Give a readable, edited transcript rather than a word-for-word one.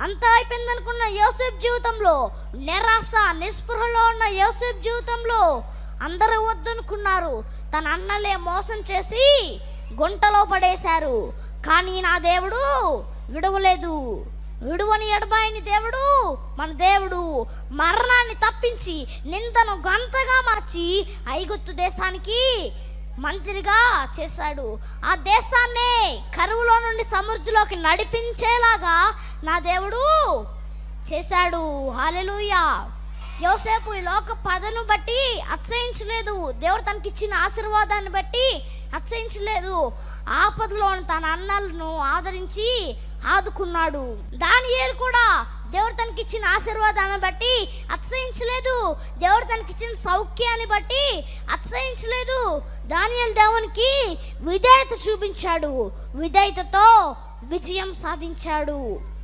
అంతా అయిపోయింది అనుకున్న యోసేపు జీవితంలో, నిరాశ నిస్పృహలో ఉన్న యోసేపు జీవితంలో అందరూ వద్దనుకున్నారు. తన అన్నలే మోసం చేసి గుంటలో పడేశారు. కానీ నా దేవుడు విడవలేదు. విడువని ఎడబాయని దేవుడు మన దేవుడు. మరణాన్ని తప్పించి నిందను గంతగా మార్చి ఐగుప్తు దేశానికి మంత్రిగా చేశాడు. ఆ దేశాన్నే కరువులో నుండి సమృద్ధిలోకి నడిపించేలాగా నా దేవుడు చేశాడు. హల్లెలూయా. యోసేపు ఈ లోక పదను బట్టి అతిశయించలేదు. దేవుడు తనకిచ్చిన ఆశీర్వాదాన్ని బట్టి అతిశయించలేదు. ఆపదలో తన అన్నలను ఆదరించి ఆదుకున్నాడు. దానియేలు కూడా దేవుడు తనకిచ్చిన ఆశీర్వాదాన్ని బట్టి అతిశయించలేదు. దేవుడు తనకిచ్చిన సౌఖ్యాన్ని బట్టి అతిశయించలేదు. దానియేలు దేవునికి విధేయత చూపించాడు. విధేయతతో విజయం సాధించాడు.